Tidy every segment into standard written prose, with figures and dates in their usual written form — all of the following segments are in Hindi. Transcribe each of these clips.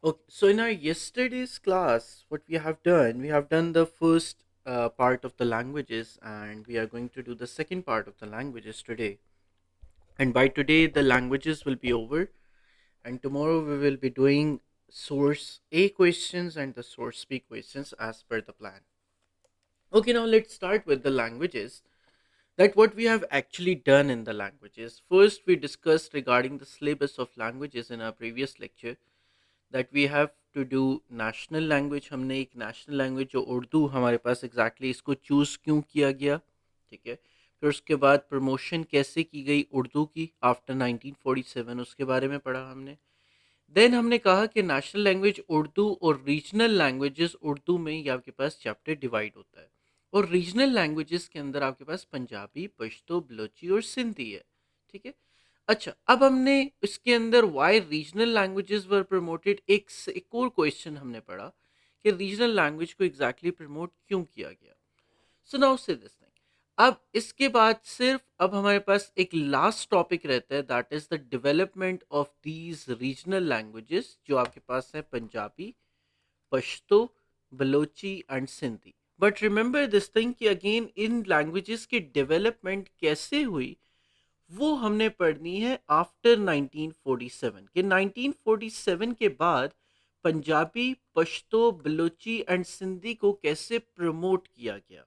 Okay, so in our yesterday's class, what we have done the first part of the languages, and we are going to do the second part of the languages today. And by today, the languages will be over, and tomorrow we will be doing source A questions and the source B questions as per the plan. Okay, now let's start with the languages. That what we have actually done in the languages. First, we discussed regarding the syllabus of languages in our previous lecture that we have to do national language. हमने एक नेशनल लैंग्वेज जो उर्दू हमारे पास एग्जैक्टली इसको चूज़ क्यों किया गया, ठीक है। फिर उसके बाद प्रमोशन कैसे की गई उर्दू की आफ्टर 1947, उसके बारे में पढ़ा हमने। देन हमने कहा कि नेशनल लैंग्वेज उर्दू और रीजनल लैंग्वेजेस उर्दू में ये आपके पास चैप्टर डिवाइड होता है, और रीजनल लैंग्वेजेस के अंदर आपके पास पंजाबी, पश्तो, बलोची और सिंधी है, ठीक है। अच्छा, अब हमने इसके अंदर why regional languages were promoted, एक और क्वेश्चन हमने पढ़ा कि रीजनल लैंग्वेज को एग्जैक्टली प्रमोट क्यों किया गया। So now say this thing, अब इसके बाद सिर्फ अब हमारे पास एक लास्ट टॉपिक रहता है, that is the development of these regional languages जो आपके पास है Punjabi, Pashto, Balochi and Sindhi. But remember this thing कि अगेन इन लैंग्वेजेस की डेवलपमेंट कैसे हुई वो हमने पढ़नी है आफ्टर 1947 के 1947 के बाद पंजाबी, पश्तो, बलोची एंड सिंधी को कैसे प्रमोट किया गया,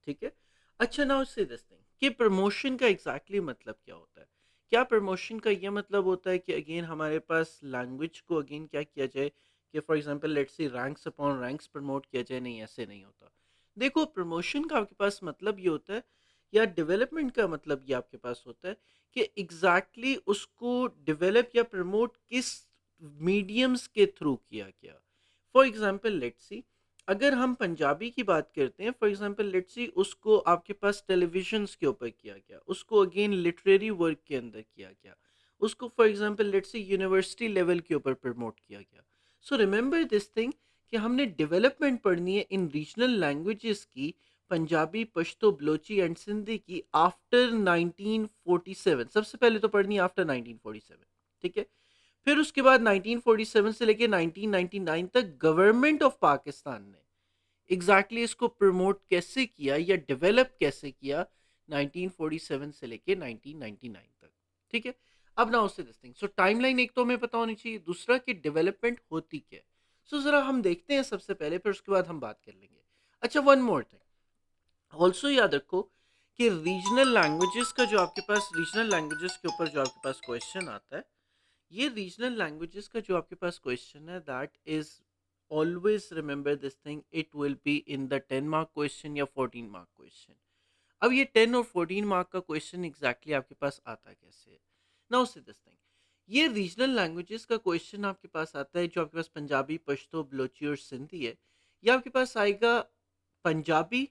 ठीक है। अच्छा, नाउ से दिस थिंग कि प्रमोशन का एग्जैक्टली मतलब क्या होता है। क्या प्रमोशन का ये मतलब होता है कि अगेन हमारे पास लैंग्वेज को अगेन क्या किया जाए कि for example let's C ranks upon ranks promote किया जाए, नहीं ऐसे नहीं होता। देखो, प्रमोशन का आपके पास मतलब ये होता है, या डेवलपमेंट का मतलब ये आपके पास होता है कि एग्जैक्टली उसको डेवलप या प्रमोट किस मीडियम्स के थ्रू किया गया। फॉर एग्जांपल लेट्स सी, अगर हम पंजाबी की बात करते हैं, फॉर एग्जांपल लेट्स सी, उसको आपके पास टेलीविजन्स के ऊपर किया गया, उसको अगेन लिटरेरी वर्क के अंदर किया गया, उसको for example let's C university level के ऊपर प्रमोट किया गया। सो रिमेंबर दिस थिंग कि हमने डेवलपमेंट पढ़नी है इन रीजनल लैंग्वेजेस की, पंजाबी, पश्तो, बलोची एंड सिंधी की आफ्टर 1947। सबसे पहले तो पढ़नी है आफ्टर 1947, ठीक है। फिर उसके बाद 1947 से लेके 1999 तक गवर्नमेंट ऑफ पाकिस्तान ने एग्जैक्टली इसको प्रमोट कैसे किया या डेवलप कैसे किया 1947 से लेके 1999 तक, ठीक है। अब ना उससे दिस थिंग, सो टाइमलाइन एक तो हमें पता होनी चाहिए, दूसरा कि डेवलपमेंट होती क्या है। सो जरा हम देखते हैं सबसे पहले, फिर उसके बाद हम बात कर लेंगे। अच्छा, वन मोर थिंग ऑल्सो याद रखो कि रीजनल लैंग्वेजेस का जो आपके पास रीजनल लैंग्वेजेस के ऊपर जो आपके पास क्वेश्चन आता है, ये रीजनल लैंग्वेजेस का जो आपके पास क्वेश्चन है, that is always remember this thing, it will be in the 10 mark question या 14 मार्क क्वेश्चन। अब ये 10 और 14 मार्क का क्वेश्चन एग्जैक्टली आपके पास आता कैसे है। नाउ से दिस थिंग, ये रीजनल लैंग्वेजेस का क्वेश्चन आपके पास आता है जो आपके पास पंजाबी, पश्तो, बलोची और सिंधी है। ये आपके पास आएगा Punjabi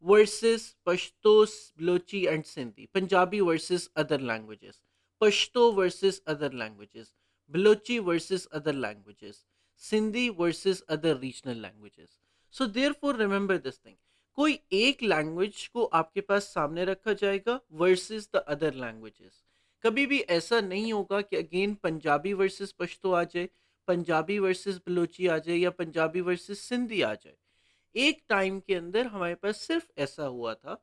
versus Pashto, Balochi and Sindhi, Punjabi versus other languages, Pashto versus other languages, Balochi versus other languages, Sindhi versus other regional languages. So therefore remember this thing, कोई एक लैंग्वेज को आपके पास सामने रखा जाएगा वर्सेस द अदर लैंग्वेजेस। कभी भी ऐसा नहीं होगा कि अगेन पंजाबी वर्सेस पश्तो आ जाए, पंजाबी वर्सेस बलोची आ जाए या पंजाबी वर्सेस सिंधी आ जाए। एक टाइम के अंदर हमारे पास सिर्फ ऐसा हुआ था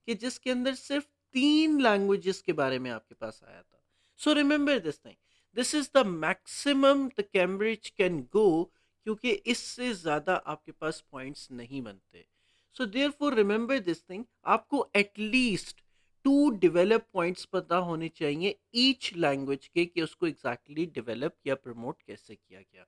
कि जिसके अंदर सिर्फ 3 लैंग्वेजेस के बारे में आपके पास आया था। So remember this thing, this is the maximum the Cambridge can go, क्योंकि इससे ज्यादा आपके पास पॉइंट्स नहीं बनते। So therefore remember this thing, आपको एटलीस्ट 2 डेवलप पॉइंट्स पता होने चाहिए ईच लैंग्वेज के कि उसको एग्जैक्टली डेवलप या प्रमोट कैसे किया गया।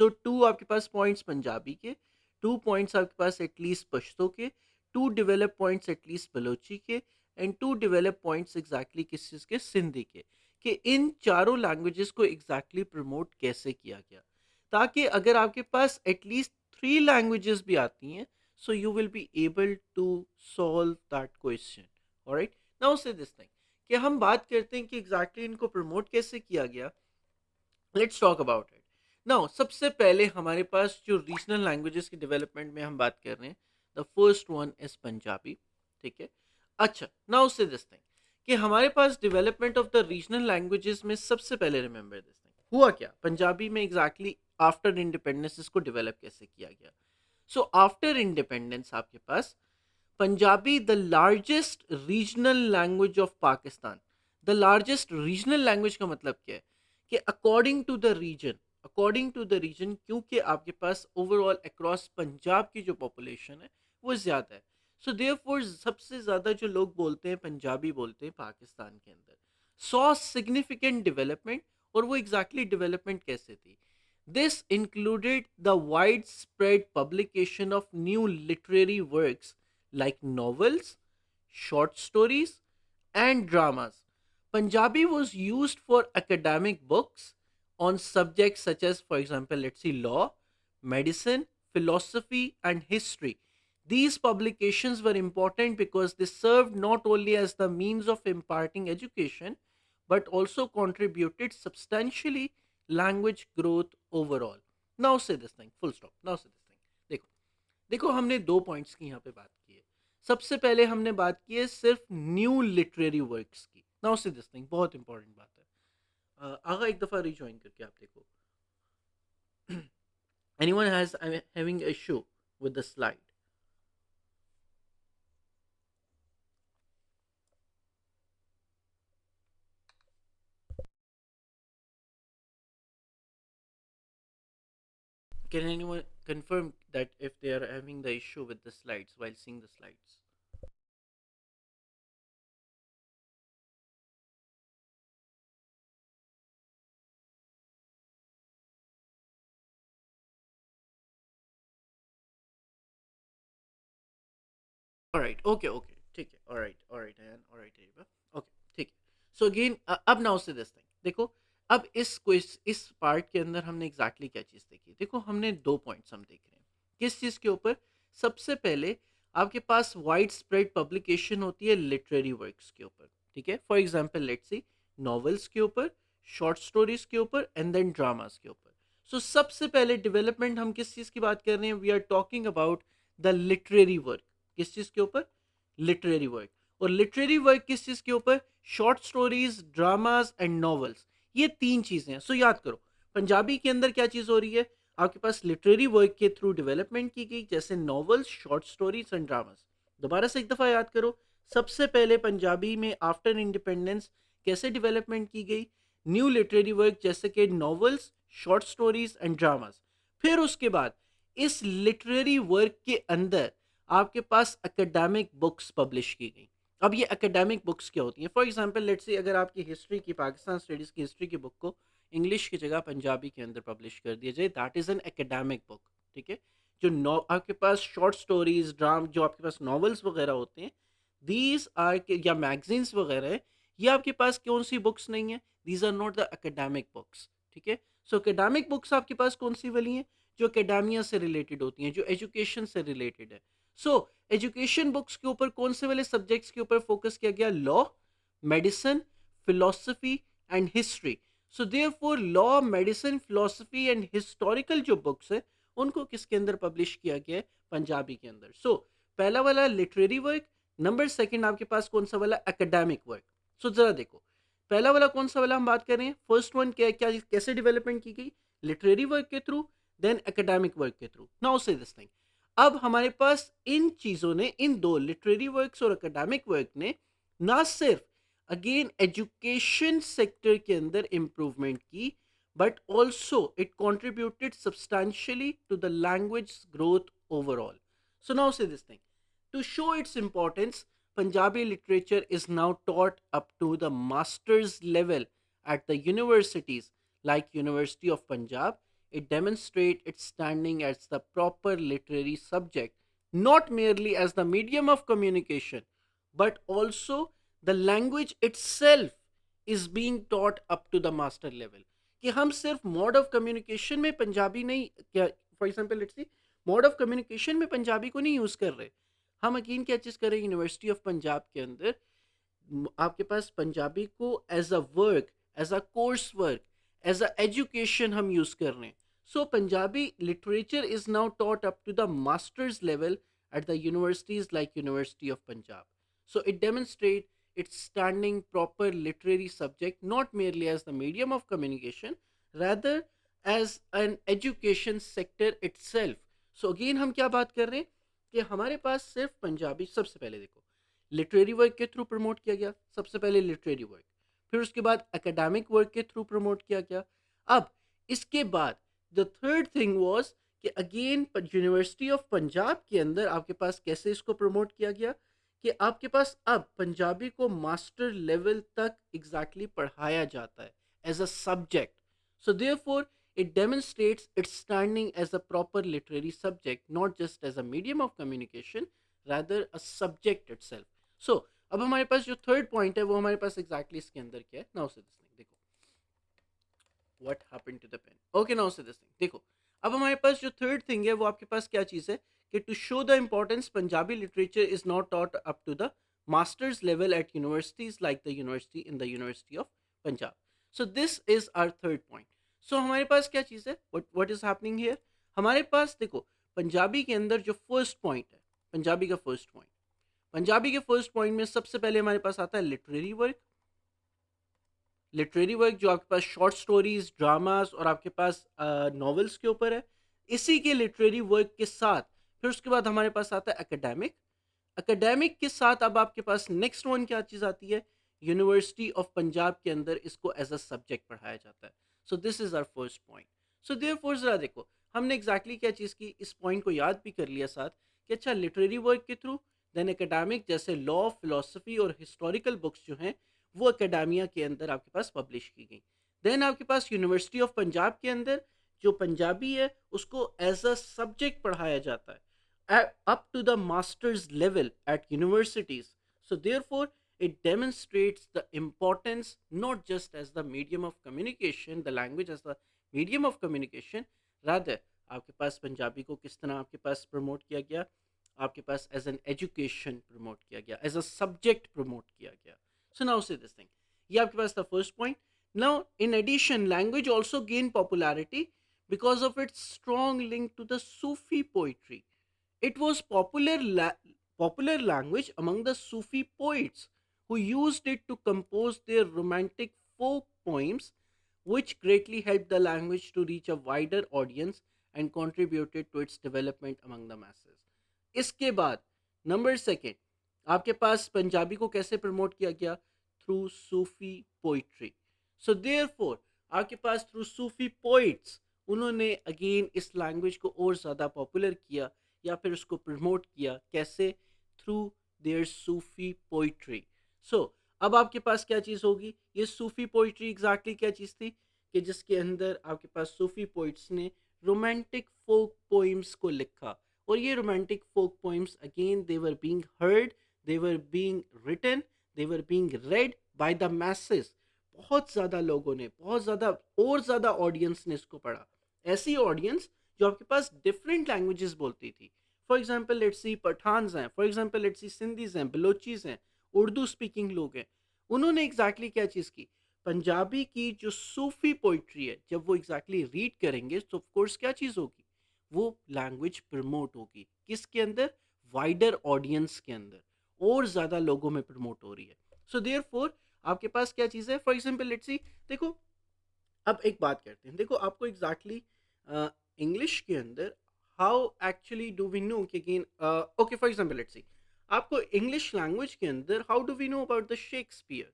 सो 2 आपके पास पॉइंट्स पंजाबी के, 2 पॉइंट्स आपके पास एटलीस्ट पश्तो के, 2 डेवलप पॉइंट्स एटलीस्ट बलोची के, एंड 2 डेवलप पॉइंट्स एग्जैक्टली किस चीज़ के, सिंधी के, कि इन चारों लैंग्वेजेस को एग्जैक्टली प्रमोट कैसे किया गया, ताकि अगर आपके पास एटलीस्ट 3 लैंग्वेजेस भी आती हैं, so you will be able to solve that question. Alright, now say this thing कि हम बात करते हैं कि एग्जैक्टली इनको प्रमोट कैसे किया गया। Let's talk about it now. सबसे पहले हमारे पास जो रीजनल लैंग्वेजेस की डेवलपमेंट में हम बात कर रहे हैं, the first one is Punjabi, ठीक है। अच्छा, नाउ से दिस थिंग कि हमारे पास development of the regional languages में सबसे पहले रिमेंबर दिस थिंग हुआ क्या पंजाबी में एग्जैक्टली आफ्टर इंडिपेंडेंस इसको डेवलप कैसे किया गया. सो आफ्टर इंडिपेंडेंस आपके पास Punjabi, the largest regional language of Pakistan. The largest regional language का मतलब क्या है कि अकॉर्डिंग टू द रीजन, क्योंकि आपके पास ओवरऑल अक्रॉस पंजाब की जो पॉपुलेशन है वो ज़्यादा है. सो देयरफॉर सबसे ज़्यादा जो लोग बोलते हैं पंजाबी बोलते हैं पाकिस्तान के अंदर. Saw significant development. और वो एग्जैक्टली डेवलपमेंट कैसे थी? This included the wide spread publication of new literary works like novels, short stories, and dramas. Punjabi was used for academic books on subjects such as, for example, let's see, law, medicine, philosophy, and history. These publications were important because they served not only as the means of imparting education but also contributed substantially language growth overall. Now say this thing, full stop. Now say this thing. देखो देखो हमने दो पॉइंट्स की यहाँ पे बात की है. सबसे पहले हमने बात की है सिर्फ न्यू लिटरेरी वर्क्स की. नाउ सी दिस थिंग, बहुत इंपॉर्टेंट बात है. आगा एक दफा रिज्वाइन करके आप देखो. Anyone has having issue with the slide? Can anyone confirm that if they are having the issue with the slides while seeing the slides? Alright, okay okay, ठीक है. Alright alright and alright Areeba. Okay, ठीक है. सो अगेन अब नाउ से दिस थिंग देखो. अब इस क्विज, इस पार्ट के अंदर हमने एग्जैक्टली क्या चीज़ देखी. देखो हमने दो पॉइंट्स हम देख रहे हैं. किस चीज़ के ऊपर? सबसे पहले आपके पास वाइड स्प्रेड पब्लिकेशन होती है लिटरेरी वर्क्स के ऊपर. ठीक है, for example let's C, novels के ऊपर, शॉर्ट स्टोरीज के ऊपर, एंड देन ड्रामास के ऊपर. सो सबसे पहले डेवलपमेंट हम किस चीज़ की बात कर रहे हैं? We are talking about the literary work. किस चीज़ के ऊपर? Literary work. और लिटरेरी वर्क किस चीज़ के ऊपर? Short stories, dramas and novels. ये तीन चीज़ें हैं. सो याद करो, पंजाबी के अंदर क्या चीज़ हो रही है? आपके पास लिटरेरी वर्क के थ्रू डेवलपमेंट की गई, जैसे novels, short stories and dramas. दोबारा से एक दफ़ा याद करो. सबसे पहले पंजाबी में आफ्टर इंडिपेंडेंस कैसे डेवलपमेंट की गई? न्यू लिटरेरी वर्क जैसे कि novels, short stories and dramas. फिर उसके बाद इस लिटरेरी वर्क के अंदर आपके पास एकेडमिक बुक्स पब्लिश की गई. अब ये एकेडमिक बुक्स क्या होती हैं? फॉर एग्जांपल लेट्स से, अगर आपकी हिस्ट्री की, पाकिस्तान स्टडीज़ की हिस्ट्री की बुक को इंग्लिश की जगह पंजाबी के अंदर पब्लिश कर दिया जाए, that is an academic book. ठीक है. जो नौ आपके पास शॉर्ट स्टोरीज, ड्राम, जो आपके पास नॉवेल्स वगैरह होते हैं, दीज आर या मैगजीन्स वगैरह है, ये आपके पास कौन सी बुक्स नहीं है? These are not the academic books. ठीक है. सो एकेडमिक बुक्स आपके पास कौन सी वाली हैं? जो एकेडेमिया से रिलेटेड होती हैं, जो एजुकेशन से रिलेटेड है. सो एजुकेशन बुक्स के ऊपर कौन से वाले सब्जेक्ट्स के ऊपर फोकस किया गया? Law, medicine, philosophy and history. So therefore law, medicine, philosophy and historical जो बुक्स है, उनको किसके अंदर पब्लिश किया गया है? पंजाबी के अंदर. सो पहला वाला लिटरेरी वर्क. नंबर सेकंड आपके पास कौन सा वाला? Academic work. सो जरा देखो, पहला वाला कौन सा वाला हम बात कर रहे हैं? फर्स्ट वन क्या क्या कैसे डेवलपमेंट की गई? लिटरेरी वर्क के थ्रू, देन एकेडमिक वर्क के through. Now say this thing, अब हमारे पास इन चीज़ों ने, इन दो लिटरेरी वर्क्स और एकेडमिक वर्क ने, ना सिर्फ अगेन एजुकेशन सेक्टर के अंदर इम्प्रूवमेंट की, but also it contributed substantially to the language growth overall. So now say this thing, to show its importance, Punjabi literature is now taught up to the master's level at the universities like University of Punjab. It demonstrates its standing as the proper literary subject, not merely as the medium of communication, but also the language itself is being taught up to the master level. कि हम सिर्फ मोड ऑफ कम्युनिकेशन में पंजाबी नहीं, क्या for example let's C, mode of communication में पंजाबी को नहीं यूज़ कर रहे. हम अगेन क्या चीज़ करें? यूनिवर्सिटी ऑफ पंजाब के अंदर आपके पास पंजाबी को as a work, as a course work, as a education हम यूज़ कर रहे हैं. So Punjabi literature is now taught up to the masters level at the universities like University of Punjab. So it demonstrates its standing proper literary subject not merely as the medium of communication, rather as an education sector itself. So again हम क्या बात कर रहे हैं कि हमारे पास सिर्फ पंजाबी, सबसे पहले देखो लिटरेरी वर्क के थ्रू प्रमोट किया गया, सबसे पहले लिटरेरी वर्क, फिर उसके बाद एकेडमिक वर्क के थ्रू प्रमोट किया गया. अब इसके बाद द थर्ड थिंग वाज कि अगेन यूनिवर्सिटी ऑफ पंजाब के अंदर आपके पास कैसे इसको प्रमोट किया गया कि आपके पास अब पंजाबी को मास्टर लेवल तक एग्जैक्टली पढ़ाया जाता है as a subject. So therefore it demonstrates its standing as a proper literary subject, not just as a medium of communication, rather a subject itself. So, अब हमारे पास जो थर्ड पॉइंट है वो हमारे पास एग्जैक्टली इसके अंदर क्या है. नाउ से दिस थिंग देखो, what happened to the pen. Okay, now say this thing देखो, अब हमारे पास जो थर्ड थिंग है वो आपके पास क्या चीज़ है कि to show the importance Punjabi literature is not taught up to the masters level at universities like the university in the university of Punjab. So this is our third point. So हमारे पास क्या चीज़ है, व्हाट इज हैपनिंग हियर. हमारे पास देखो पंजाबी के अंदर जो फर्स्ट पॉइंट है, पंजाबी का फर्स्ट पॉइंट, पंजाबी के फर्स्ट पॉइंट में सबसे पहले हमारे पास आता है लिटरेरी वर्क. लिटरेरी वर्क जो आपके पास शॉर्ट स्टोरीज, ड्रामास और आपके पास नॉवेल्स के ऊपर है. इसी के लिटरेरी वर्क के साथ फिर उसके बाद हमारे पास आता है एकेडमिक. एकेडमिक के साथ अब आपके पास नेक्स्ट वन क्या चीज़ आती है, यूनिवर्सिटी ऑफ पंजाब के अंदर इसको एज अ सब्जेक्ट पढ़ाया जाता है. So this is our first point. So therefore जरा देखो हमने एग्जैक्टली क्या चीज़ की, इस पॉइंट को याद भी कर लिया साथ कि अच्छा लिटरेरी वर्क के थ्रू देन एकेडमिक जैसे लॉ, फिलोसफी और हिस्टोरिकल बुक्स जो हैं वो अकेडामिया के अंदर आपके पास पब्लिश की गई. देन आपके पास यूनिवर्सिटी ऑफ पंजाब के अंदर जो पंजाबी है उसको एज अ सब्जेक्ट पढ़ाया जाता है up to the master's level at universities. So, therefore, it demonstrates the importance not just as the medium of communication, the language as the medium of communication, rather आपके पास पंजाबी को किस तरह आपके पास प्रमोट किया गया, आपके पास एज एन एजुकेशन प्रमोट किया गया, एज अ सब्जेक्ट प्रमोट किया गया. So now say this thing, ये आपके पास था first point. Now in addition language also gain popularity because of its strong link to the Sufi poetry. It was popular language among the Sufi poets who used it to compose their romantic folk poems, which greatly helped the language to reach a wider audience and contributed to its development among the masses. इसके बाद नंबर सेकेंड आपके पास पंजाबी को कैसे प्रमोट किया गया, थ्रू सूफी पोइट्री. सो देयरफॉर आपके पास थ्रू सूफी पोइट्स उन्होंने अगेन इस लैंग्वेज को और ज़्यादा पॉपुलर किया या फिर उसको प्रमोट किया, कैसे, थ्रू देयर सूफी पोइट्री. सो अब आपके पास क्या चीज़ होगी, ये सूफी पोइट्री एग्जैक्टली क्या चीज़ थी कि जिसके अंदर आपके पास सूफी पोइट्स ने रोमांटिक फोक पोइम्स को लिखा. और ये romantic folk poems again they were being heard, they were being written, they were being read by the masses. बहुत ज़्यादा लोगों ने, बहुत ज़्यादा और ज़्यादा ऑडियंस ने इसको पढ़ा. ऐसी ऑडियंस जो आपके पास डिफरेंट लैंग्वेजेस बोलती थी. For example let's see Pathans हैं, for example let's see Sindhis हैं, बलोचीज हैं, उर्दू स्पीकिंग लोग हैं. उन्होंने एग्जैक्टली क्या चीज़ की, पंजाबी की जो सूफी पोइट्री है जब वो एग्जैक्टली रीड करेंगे तो ऑफकोर्स क्या चीज़ होगी, वो लैंग्वेज प्रमोट होगी. किसके अंदर, वाइडर ऑडियंस के अंदर, और ज़्यादा लोगों में प्रमोट हो रही है. सो देयरफॉर आपके पास क्या चीज़ है, फॉर एग्जाम्पल लेट्स सी देखो, अब एक बात करते हैं, देखो आपको एग्जैक्टली इंग्लिश के अंदर how actually do we know कि again, okay for example let's see आपको इंग्लिश लैंग्वेज के अंदर how do we know about the Shakespeare.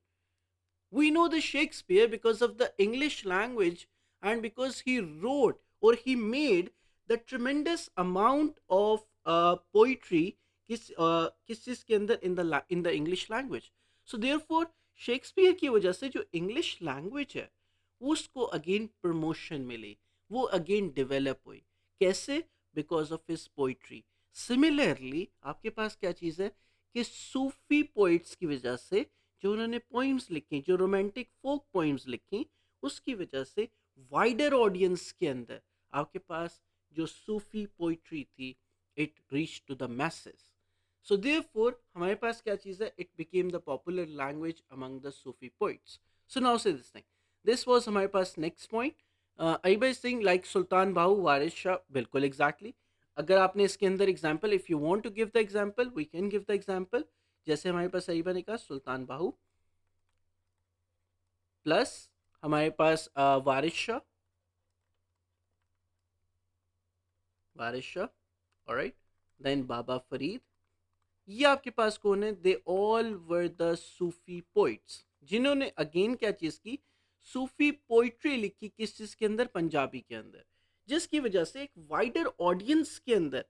We know the Shakespeare because of the English language and because he wrote or he made the tremendous amount of poetry किस चीज़ के अंदर, in the English language. So therefore Shakespeare की वजह से जो इंग्लिश लैंग्वेज है उसको अगेन प्रमोशन मिली, वो अगेन डेवलप हुई. कैसे, because of his poetry. Similarly आपके पास क्या चीज़ है कि सूफी पोइट्स की वजह से जो उन्होंने पोइम्स लिखी, जो रोमांटिक फोक पोइम्स लिखी, उसकी वजह से वाइडर ऑडियंस के अंदर आपके पास जो सूफी पोइट्री थी it reach to the masses. So therefore हमारे पास क्या चीज़ है, it became the popular language among the Sufi poets. So now say this thing, this was हमारे पास नेक्स्ट पॉइंट. अईबर सिंह लाइक सुल्तान बाहू वारिस शाह, बिल्कुल एग्जैक्टली. अगर आपने इसके अंदर example, if you want to give the example we can give the example. जैसे हमारे पास अईबर ने कहा सुल्तान बाहू प्लस हमारे पास वारिस शाह वारिस शाह, ऑलराइट, देन बाबा फरीद। ये आपके पास कौन है? They all were the Sufi poets, जिन्होंने अगेन क्या चीज की? सूफी पोइट्री लिखी। किस चीज के अंदर? पंजाबी के अंदर। जिसकी वजह से एक वाइडर ऑडियंस के अंदर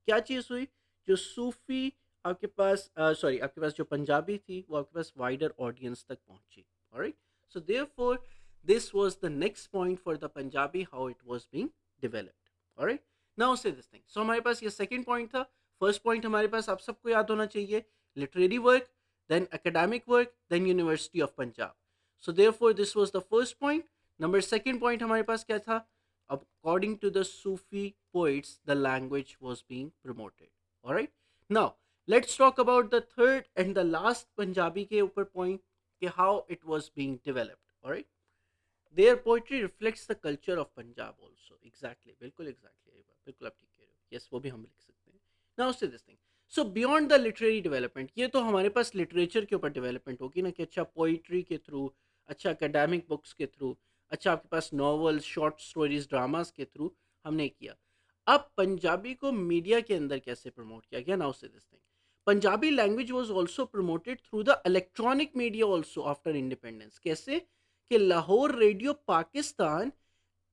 क्या चीज हुई? जो सूफी आपके पास सॉरी आपके पास जो पंजाबी थी वो आपके पास वाइडर ऑडियंस तक पहुंची। Alright, so therefore this was the next point for the Punjabi, how it was being developed. Alright, now say this thing. So हमारे पास ये सेकंड पॉइंट था। फर्स्ट पॉइंट हमारे पास आप सबको याद होना चाहिए, literary work, then academic work, then university of Punjab. So therefore this was the first point. Number second point हमारे पास क्या था? According to the Sufi poets, the language was being promoted. All right. Now, let's talk about the third and the last Punjabi के ऊपर point कि how it was being developed. All right. Their poetry reflects the culture of Punjab also. Exactly. बिल्कुल exactly. बिल्कुल आप ठीक कह रहे हो. Yes, वो भी हम लिख सकते हैं. Now say this thing. So beyond the literary development, ये तो हमारे पास लिटरेचर के ऊपर डेवलपमेंट होगी ना, कि अच्छा पोइट्री के थ्रू, अच्छा एकेडमिक बुक्स के थ्रू, अच्छा आपके पास नॉवेल्स, शॉर्ट स्टोरीज, ड्रामास के थ्रू हमने किया। अब पंजाबी को मीडिया के अंदर कैसे प्रमोट किया गया? Now say this thing, Punjabi language was also promoted through the electronic media also after independence. कैसे? कि Lahore radio Pakistan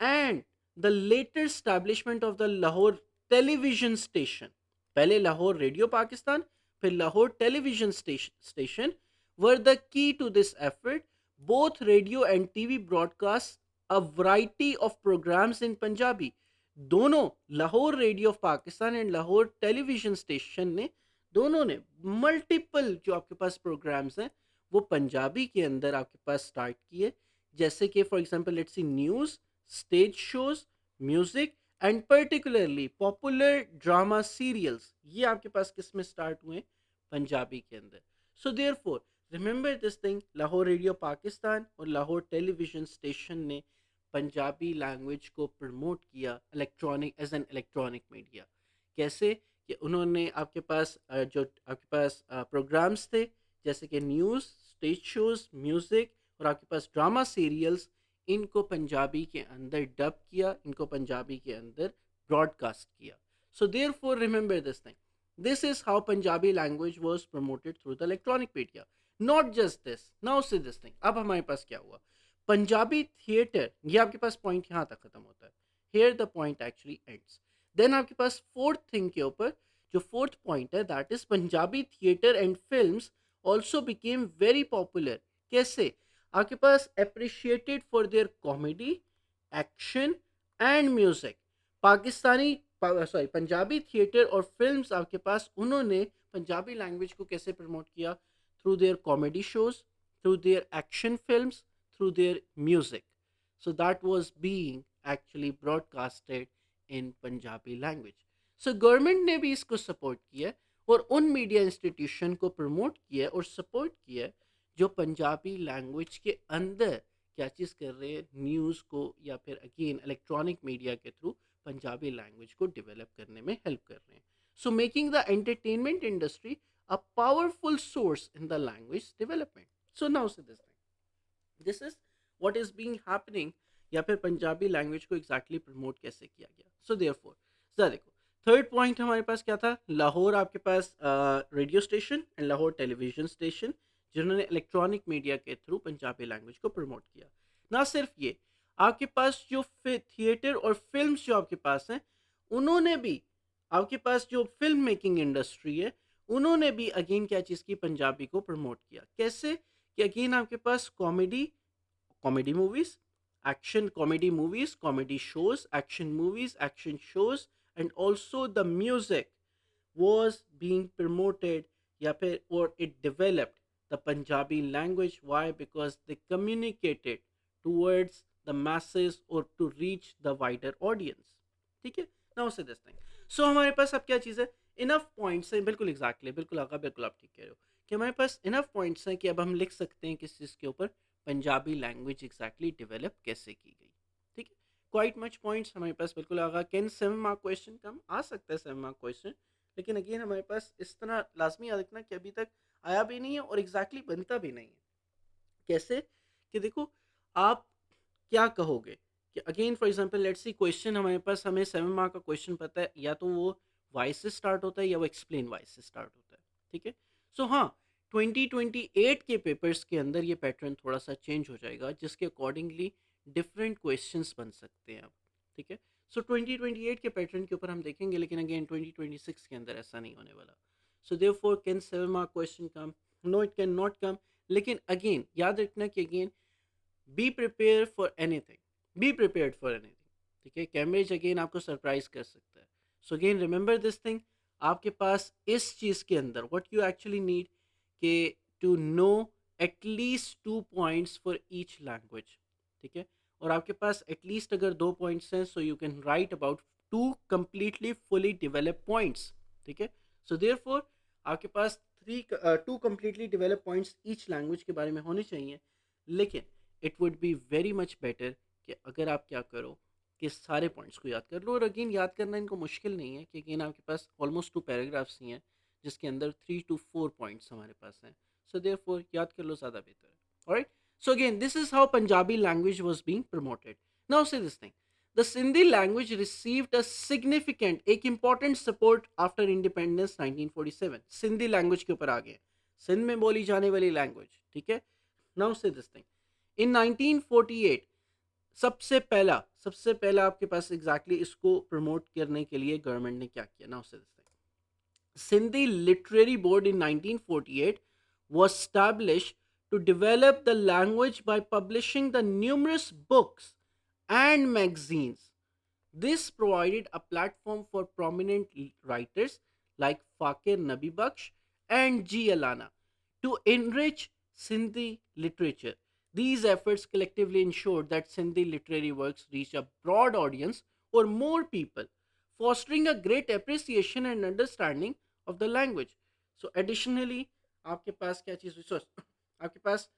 and the later establishment of the Lahore television station, पहले लाहौर रेडियो पाकिस्तान, फिर Lahore television station were the key to this effort. Both radio and TV broadcast a variety of programs in Punjabi. दोनों, Lahore radio of Pakistan and Lahore television station ने, दोनों ने मल्टीपल जो आपके पास प्रोग्राम्स हैं वो पंजाबी के अंदर आपके पास स्टार्ट किए। जैसे कि for example let's see news, stage shows, music and particularly popular drama serials, ये आपके पास किस में स्टार्ट हुए? पंजाबी के अंदर। So therefore remember this thing, Lahore radio Pakistan और लाहौर टेलीविजन स्टेशन ने पंजाबी लैंग्वेज को प्रमोट किया electronic, as an electronic media. कैसे? कि उन्होंने आपके पास जो आपके पास प्रोग्राम्स थे, जैसे कि न्यूज़, स्टेज शोज, म्यूज़िक और आपके पास ड्रामा सीरियल्स, इनको पंजाबी के अंदर डब किया, इनको पंजाबी के अंदर ब्रॉडकास्ट किया। सो therefore remember this thing, this is how Punjabi language was promoted through the electronic media. Not just this, now see this thing, अब हमारे पास क्या हुआ? पंजाबी थिएटर, ये आपके पास पॉइंट यहाँ तक खत्म होता है, here the point actually ends. Then आपके पास फोर्थ थिंग के ऊपर जो फोर्थ पॉइंट है, that is Punjabi theatre and films also became very popular. कैसे? आपके पास appreciated for their comedy, action and music. Pakistani sorry Punjabi theatre और फिल्म्स आपके पास, उन्होंने पंजाबी लैंग्वेज को कैसे प्रमोट किया? Through their comedy shows, through their action films, through their music. So that was being actually broadcasted in Punjabi language. So government ने भी इसको सपोर्ट किया और उन मीडिया इंस्टीट्यूशन को प्रमोट किया और सपोर्ट किया जो पंजाबी लैंग्वेज के अंदर क्या चीज़ कर रहे हैं, न्यूज़ को या फिर अगेन इलेक्ट्रॉनिक मीडिया के थ्रू पंजाबी लैंग्वेज को डेवलप करने में हेल्प कर रहे हैं। So making the entertainment industry a powerful source in the language development. So now say this is what is being happening, या फिर पंजाबी लैंग्वेज को एग्जैक्टली प्रमोट कैसे किया गया। सो देयरफॉर जरा देखो, थर्ड पॉइंट हमारे पास क्या था? लाहौर आपके पास radio station and Lahore television station, जिन्होंने इलेक्ट्रॉनिक मीडिया के थ्रू पंजाबी लैंग्वेज को प्रमोट किया। ना सिर्फ ये, आपके पास जो थिएटर और फिल्म्स जो आपके पास हैं, उन्होंने भी आपके पास जो फिल्म मेकिंग इंडस्ट्री है, उन्होंने भी अगेन क्या चीज़ की? पंजाबी को प्रमोट किया। कैसे? कि अगेन आपके पास comedy, comedy movies, action comedy movies, comedy shows, action movies, action shows, and also the music was being promoted, या फिर or it developed the Punjabi language. Why? Because they communicated towards the masses or to reach the wider audience. ठीक है? Now say this thing. So हमारे पास अब क्या चीज़ है? इनफ पॉइंट्स हैं, बिल्कुल एग्जैक्टली, बिल्कुल आगा, बिल्कुल आप ठीक कह रहे हो कि हमारे पास इनफ पॉइंट्स हैं कि अब हम लिख सकते हैं किस चीज़ के ऊपर पंजाबी लैंग्वेज एग्जैक्टली डेवलप कैसे की गई। ठीक है? क्वाइट मच पॉइंट्स हमारे पास बिल्कुल आगा। कैन 7 मार्क क्वेश्चन कम आ सकता है? 7 मार्क क्वेश्चन, लेकिन अगेन हमारे पास इस तरह लाजमी याद रखना कि अभी तक आया भी नहीं है और एग्जैक्टली बनता भी नहीं है। कैसे? कि देखो, आप क्या कहोगे कि again for example let's C question हमारे पास, हमें 7 मार्क का क्वेश्चन पता है, या तो वो वाई से स्टार्ट होता है या वो एक्सप्लेन वाई से स्टार्ट होता है, ठीक है। सो हाँ, 2028 के पेपर्स के अंदर ये पैटर्न थोड़ा सा चेंज हो जाएगा, जिसके अकॉर्डिंगली डिफरेंट क्वेश्चंस बन सकते हैं अब, ठीक है। सो 2028 के पैटर्न के ऊपर हम देखेंगे, लेकिन अगेन 2026 के अंदर ऐसा नहीं होने वाला। So therefore can 7 mark question come? No, it can not come. लेकिन अगेन याद रखना कि again be prepare for anything, be prepared for anything, ठीक है। कैम्ब्रिज अगेन आपको सरप्राइज कर सकता है। So again remember this thing, आपके पास इस चीज़ के अंदर व्हाट यू एक्चुअली नीड के to know at least 2 points for each language, ठीक है। और आपके पास एटलीस्ट अगर 2 पॉइंट्स हैं, so you can write about 2 completely fully develop points, ठीक है। सो देयरफॉर आपके पास 2 completely develop points each language के बारे में होने चाहिए। लेकिन it would be very much better कि अगर आप क्या करो कि सारे पॉइंट्स को याद कर लो। और अगेन याद करना इनको मुश्किल नहीं है, कि अगेन आपके पास ऑलमोस्ट 2 पैराग्राफ्स ही हैं, जिसके अंदर 3 to 4 पॉइंट्स हमारे पास हैं। सो देयरफॉर याद कर लो, ज़्यादा बेहतर है। Alright, so again this is how Punjabi language was being promoted. Now say this thing, the Sindhi language received a significant, एक important support after independence 1947। Sindhi language के ऊपर आ गए, सिंध में बोली जाने वाली लैंग्वेज, ठीक है। नाउ से दिस थिंग, इन 1948 सबसे पहला आपके पास एग्जैक्टली इसको प्रमोट करने के लिए गवर्नमेंट ने क्या किया ना, उससे Sindhi Literary Board in 1948 was established to develop the language by publishing the numerous books and magazines. This provided a platform for prominent writers like Fakir Nabi Baksh and G. Alana to enrich Sindhi literature. These efforts collectively ensured that Sindhi literary works reach a broad audience or more people, fostering a great appreciation and understanding of the language. So, additionally, आपके पास क्या चीज़ रिसोर्स आपके पास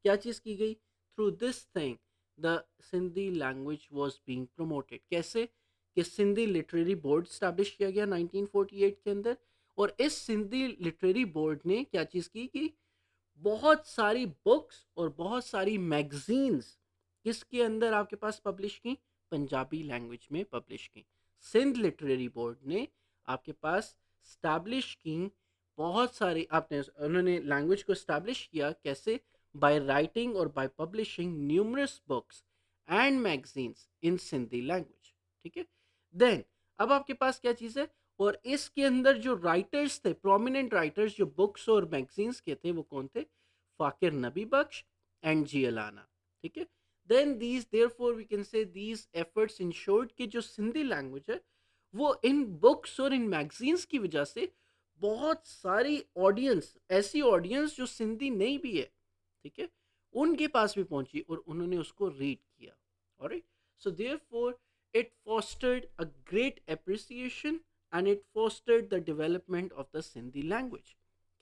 क्या चीज़ की गई through this thing, the Sindhi language was being promoted. कैसे कि सिंधी लिटरेरी बोर्ड स्टैब्लिश किया गया 1948 के अंदर। और इस सिंधी लिटरेरी बोर्ड ने क्या चीज़ की कि बहुत सारी बुक्स और बहुत सारी मैगजीन्स किसके अंदर आपके पास पब्लिश की, पंजाबी लैंग्वेज में पब्लिश की। सिंध लिटरेरी बोर्ड ने आपके पास स्टैब्लिश की बहुत सारी, आपने उन्होंने लैंग्वेज को स्टैब्लिश किया कैसे, बाय राइटिंग और by publishing numerous books and magazines in Sindhi language, ठीक है। देन अब आपके पास क्या चीज़ है, और इसके अंदर जो राइटर्स थे, प्रोमिनेंट राइटर्स जो बुक्स और मैगजीन्स के थे, वो कौन थे, फाकिर नबी बख्श एंड जी अलाना, ठीक है। Then these therefore we can say these efforts ensured कि जो सिंधी लैंग्वेज है वो इन बुक्स और इन मैगजीन्स की वजह से बहुत सारी ऑडियंस, ऐसी ऑडियंस जो सिंधी नहीं भी है, ठीक है, उनके पास भी पहुंची और उन्होंने उसको रीड किया। Alright, so therefore it fostered a great appreciation and it fostered the development of the Sindhi language.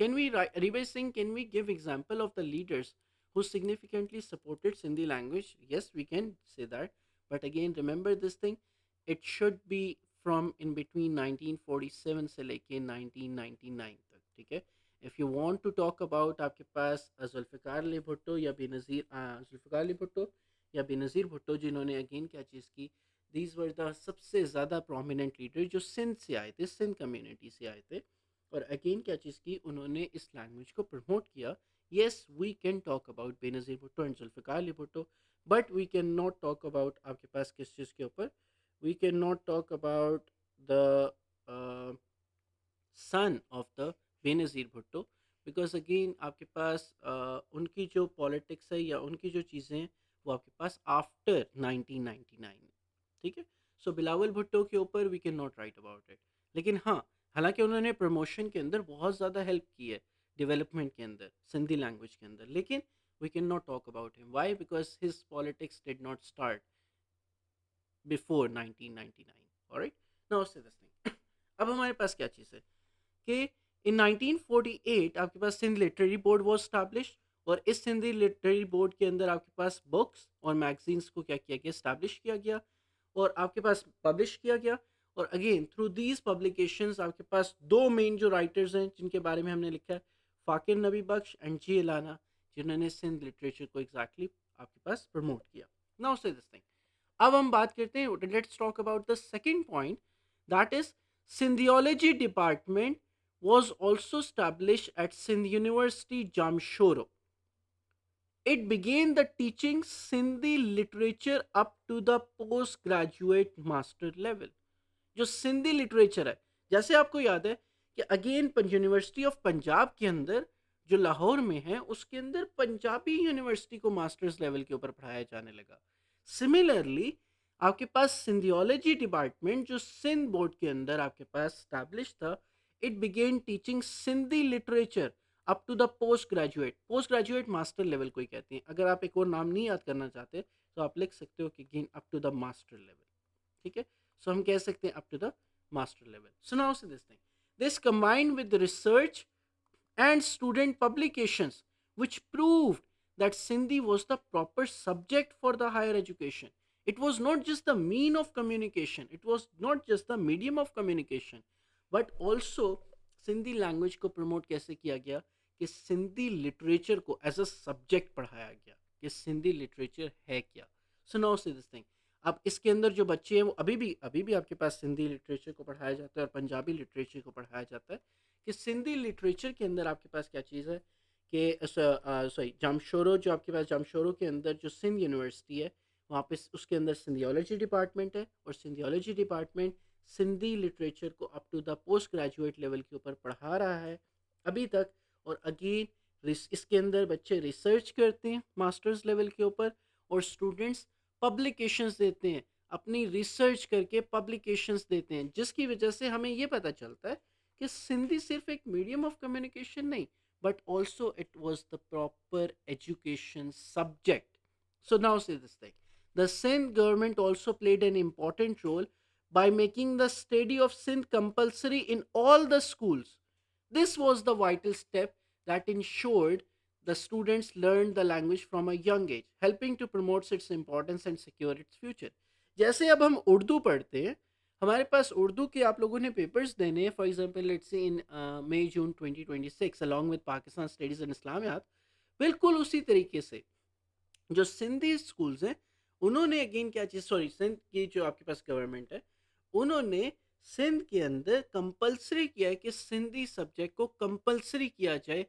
Can we, Rivai Singh, can we give example of the leaders who significantly supported Sindhi language? Yes, we can say that. But again, remember this thing, it should be from in between 1947 से लेके 1999 तक, ठीक है। If you want to talk about आपके पास जुल्फ़िकार अली भुट्टो या बेनज़ीर जुल्फ़िकार अली भुट्टो या बेनज़ीर भुट्टो, जिन्होंने अगेन क्या चीज़ की, दीज वर द सबसे ज़्यादा प्रोमिनेंट लीडर जो सिंध से आए थे, सिंध कम्युनिटी से आए थे। और अगेन क्या चीज़ की, उन्होंने इस लैंग्वेज को प्रमोट किया। Yes, we can talk about Benazir Bhutto and Zulfikar Ali Bhutto, but we can not talk about आपके पास किस चीज़ के ऊपर, we can not talk about the son of the Benazir Bhutto, because अगेन आपके पास उनकी जो पॉलिटिक्स है या उनकी जो चीज़ें हैं वो आपके पास आफ्टर 1999, ठीक है। सो बिलावल भुट्टो के ऊपर we can not write about it. लेकिन हाँ, हालांकि उन्होंने प्रमोशन के अंदर बहुत ज़्यादा हेल्प की है, डेवलपमेंट के अंदर, सिंधी लैंग्वेज के अंदर, लेकिन we can not talk about him. Why? Because his politics did not start before 1999। Alright, now say this thing, अब हमारे पास क्या चीज़ है कि इन 1948 आपके पास Sindh literary board was establish. और इस सिंधी लिटरेरी बोर्ड के अंदर आपके पास बुक्स और मैगजीन्स को क्या किया गया, स्टैब्लिश किया गया और आपके पास पब्लिश किया गया। और अगेन थ्रू दीज पब्लिकेशंस आपके पास दो मेन जो राइटर्स हैं जिनके बारे में हमने लिखा है, फाकिर नबी बख्श एंड जी अलाना, जिन्होंने सिंध लिटरेचर को एग्जैक्टली आपके पास प्रमोट किया। नाउ से दिस थिंग, अब हम बात करते हैं, let's talk about the second point, that is Sindhology department was also established at Sindh University, Jamshoro. It began the teaching Sindhi literature up to the postgraduate master level. जो सिंधी लिटरेचर है, जैसे आपको याद है कि अगेन यूनिवर्सिटी ऑफ पंजाब के अंदर जो लाहौर में है उसके अंदर पंजाबी यूनिवर्सिटी को मास्टर्स लेवल के ऊपर पढ़ाया जाने लगा। सिमिलरली आपके पास सिंधियोलॉजी डिपार्टमेंट जो सिंध बोर्ड के अंदर आपके पास स्टैब्लिश था, it began teaching Sindhi literature up to the post graduate master level कोई कहते हैं। अगर आप एक और नाम नहीं याद करना चाहते तो आप लिख सकते हो कि gain up to the master level. ठीक है, सो हम कह सकते हैं up to the master level. So now say this thing, this combined with research and student publications which proved that Sindhi was the proper subject for the higher education. It was not just the mean of communication, it was not just the medium of communication, but also Sindhi language को promote कैसे किया गया कि सिंधी लिटरेचर को एज अ सब्जेक्ट पढ़ाया गया कि सिंधी लिटरेचर है क्या। सो नाउ से दिस थिंग, अब इसके अंदर जो बच्चे हैं वो अभी भी आपके पास सिंधी लिटरेचर को पढ़ाया जाता है और पंजाबी लिटरेचर को पढ़ाया जाता है। कि सिंधी लिटरेचर के अंदर आपके पास क्या चीज़ है कि सॉरी जामशोरो, जो आपके पास जामशोरो के अंदर जो सिंध यूनिवर्सिटी है वहाँ पे उसके अंदर सिंधियोलॉजी डिपार्टमेंट है और सिंधियोलॉजी डिपार्टमेंट सिंधी लिटरेचर को up to the post graduate level के ऊपर पढ़ा रहा है अभी तक। और अगेन इसके अंदर बच्चे रिसर्च करते हैं मास्टर्स लेवल के ऊपर और स्टूडेंट्स पब्लिकेशंस देते हैं, अपनी रिसर्च करके पब्लिकेशंस देते हैं, जिसकी वजह से हमें ये पता चलता है कि सिंधी सिर्फ एक मीडियम ऑफ कम्युनिकेशन नहीं, but also it was the proper education subject. So now say this thing, the Sindh government also played an important role by making the study of Sindh compulsory in all the schools. This was the vital step that ensured the students learned the language from a young age, helping to promote its importance and secure its future. जैसे अब हम उर्दू पढ़ते हैं, हमारे पास उर्दू के आप लोगों ने पेपर्स देने हैं, for example let's say in May June 2026 along with Pakistan studies in Islamiyat, बिल्कुल उसी तरीके से जो सिंधी स्कूल्स हैं उन्होंने अगेन क्या चीज़, सॉरी सिंध की जो आपके पास गवर्नमेंट है उन्होंने सिंध के अंदर कंपलसरी किया है कि सिंधी सब्जेक्ट को कंपलसरी किया जाए